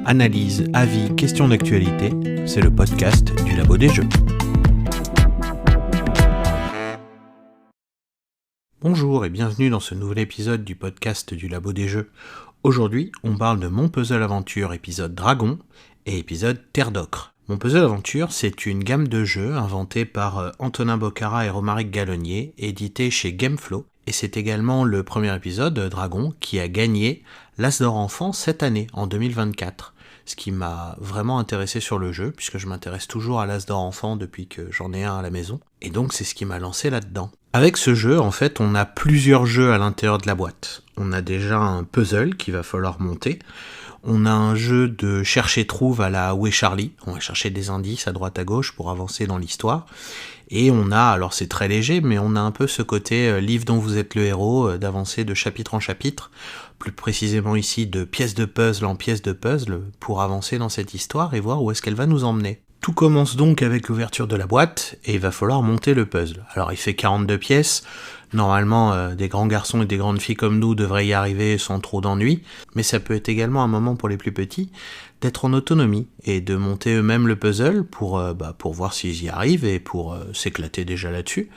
Analyse, avis, questions d'actualité, c'est le podcast du Labo des Jeux. Bonjour et bienvenue dans ce nouvel épisode du podcast du Labo des Jeux. Aujourd'hui, on parle de Mon Puzzle Aventure épisode Dragon et épisode Terre d'Ocre. Mon Puzzle Aventure, c'est une gamme de jeux inventée par Antonin Bocara et Romaric Gallonnier, édité chez Gameflow. Et c'est également le premier épisode, Dragon, qui a gagné l'As d'Or Enfant cette année, en 2024. Ce qui m'a vraiment intéressé sur le jeu, puisque je m'intéresse toujours à l'As d'Or Enfant depuis que j'en ai un à la maison. Et donc c'est ce qui m'a lancé là-dedans. Avec ce jeu, en fait, on a plusieurs jeux à l'intérieur de la boîte. On a déjà un puzzle qu'il va falloir monter. On a un jeu de chercher-trouve à la Où est Charlie. On va chercher des indices à droite à gauche pour avancer dans l'histoire. Et on a, alors c'est très léger, mais on a un peu ce côté livre dont vous êtes le héros, d'avancer de chapitre en chapitre, plus précisément ici de pièce de puzzle en pièce de puzzle, pour avancer dans cette histoire et voir où est-ce qu'elle va nous emmener. Tout commence donc avec l'ouverture de la boîte, et il va falloir monter le puzzle. Alors il fait 42 pièces, normalement des grands garçons et des grandes filles comme nous devraient y arriver sans trop d'ennuis, mais ça peut être également un moment pour les plus petits d'être en autonomie, et de monter eux-mêmes le puzzle pour voir s'ils y arrivent, et pour s'éclater déjà là-dessus.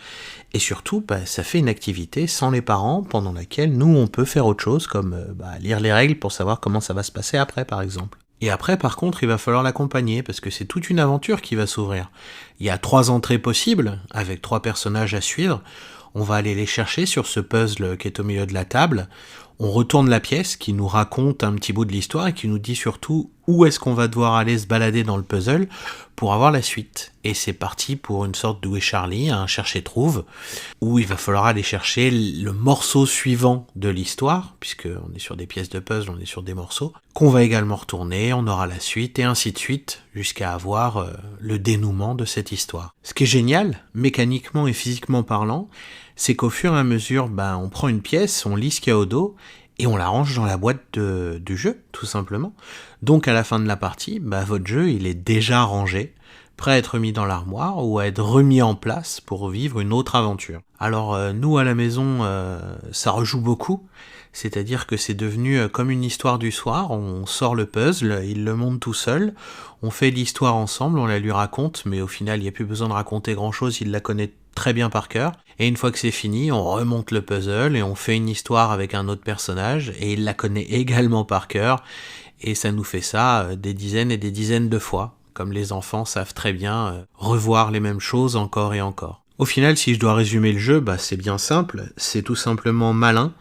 Et surtout, ça fait une activité sans les parents, pendant laquelle nous on peut faire autre chose, comme lire les règles pour savoir comment ça va se passer après par exemple. Et après, par contre, il va falloir l'accompagner, parce que c'est toute une aventure qui va s'ouvrir. Il y a 3 entrées possibles, avec 3 personnages à suivre. On va aller les chercher sur ce puzzle qui est au milieu de la table. On retourne la pièce, qui nous raconte un petit bout de l'histoire, et qui nous dit surtout où est-ce qu'on va devoir aller se balader dans le puzzle pour avoir la suite. Et c'est parti pour une sorte d'Où est Charlie, un chercher-trouve, où il va falloir aller chercher le morceau suivant de l'histoire, puisqu'on est sur des pièces de puzzle, on est sur des morceaux, qu'on va également retourner, on aura la suite, et ainsi de suite, jusqu'à avoir le dénouement de cette histoire. Ce qui est génial, mécaniquement et physiquement parlant, c'est qu'au fur et à mesure, on prend une pièce, on lit ce qu'il y a au dos, et on la range dans la boîte du jeu, tout simplement. Donc à la fin de la partie, votre jeu, il est déjà rangé, prêt à être mis dans l'armoire, ou à être remis en place pour vivre une autre aventure. Alors nous, à la maison, ça rejoue beaucoup, c'est-à-dire que c'est devenu comme une histoire du soir. On sort le puzzle, il le monte tout seul, on fait l'histoire ensemble, on la lui raconte, mais au final, il n'y a plus besoin de raconter grand-chose, il la connaît très bien par cœur. Et une fois que c'est fini, on remonte le puzzle et on fait une histoire avec un autre personnage, et il la connaît également par cœur, et ça nous fait ça des dizaines et des dizaines de fois, comme les enfants savent très bien revoir les mêmes choses encore et encore. Au final, si je dois résumer le jeu, c'est bien simple, c'est tout simplement malin,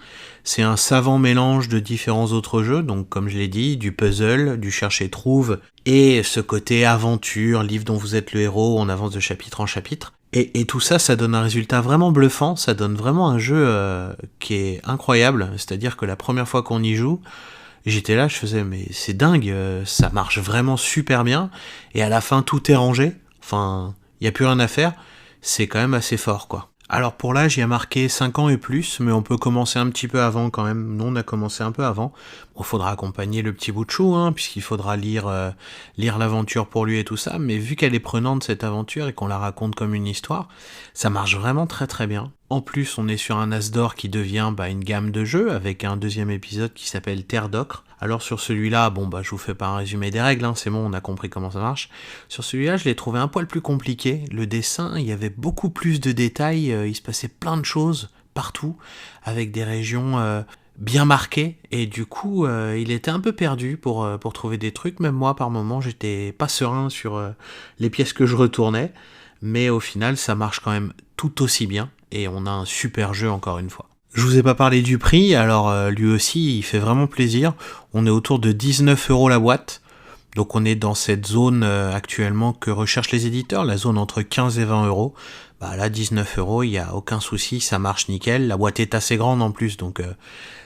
c'est un savant mélange de différents autres jeux, donc comme je l'ai dit, du puzzle, du chercher-trouve, et ce côté aventure, livre dont vous êtes le héros, on avance de chapitre en chapitre. Et tout ça, ça donne un résultat vraiment bluffant, ça donne vraiment un jeu qui est incroyable, c'est-à-dire que la première fois qu'on y joue, j'étais là, je faisais mais c'est dingue, ça marche vraiment super bien, et à la fin tout est rangé, enfin, il n'y a plus rien à faire, c'est quand même assez fort quoi. Alors pour l'âge, il y a marqué 5 ans et plus, mais on peut commencer un petit peu avant quand même. Nous, on a commencé un peu avant. Bon, faudra accompagner le petit bout de chou, puisqu'il faudra lire l'aventure pour lui et tout ça, mais vu qu'elle est prenante cette aventure et qu'on la raconte comme une histoire, ça marche vraiment très très bien. En plus, on est sur un As d'Or qui devient une gamme de jeux, avec un deuxième épisode qui s'appelle Terre d'Ocre. Alors sur celui-là, je vous fais pas un résumé des règles, c'est bon, on a compris comment ça marche. Sur celui-là, je l'ai trouvé un poil plus compliqué. Le dessin, il y avait beaucoup plus de détails, il se passait plein de choses partout, avec des régions bien marquées, et du coup, il était un peu perdu pour trouver des trucs. Même moi, par moments, j'étais pas serein sur les pièces que je retournais, mais au final, ça marche quand même tout aussi bien, et on a un super jeu encore une fois. Je vous ai pas parlé du prix, alors lui aussi il fait vraiment plaisir. On est autour de 19 € la boîte, donc on est dans cette zone actuellement que recherchent les éditeurs, la zone entre 15 et 20 €. Là 19 €, il n'y a aucun souci, ça marche nickel. La boîte est assez grande en plus, donc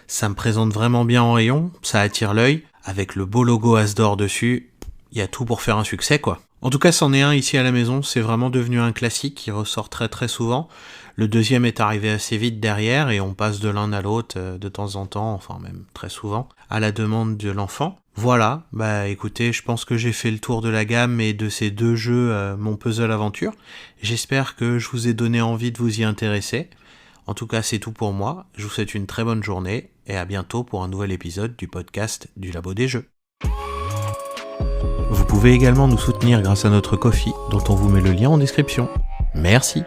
ça me présente vraiment bien en rayon, ça attire l'œil. Avec le beau logo As d'Or dessus, il y a tout pour faire un succès quoi. En tout cas, c'en est un ici à la maison, c'est vraiment devenu un classique qui ressort très très souvent. Le deuxième est arrivé assez vite derrière, et on passe de l'un à l'autre de temps en temps, enfin même très souvent, à la demande de l'enfant. Voilà, écoutez, je pense que j'ai fait le tour de la gamme et de ces 2 jeux, Mon Puzzle Aventure. J'espère que je vous ai donné envie de vous y intéresser. En tout cas, c'est tout pour moi. Je vous souhaite une très bonne journée, et à bientôt pour un nouvel épisode du podcast du Labo des Jeux. Vous pouvez également nous soutenir grâce à notre Ko-fi, dont on vous met le lien en description. Merci.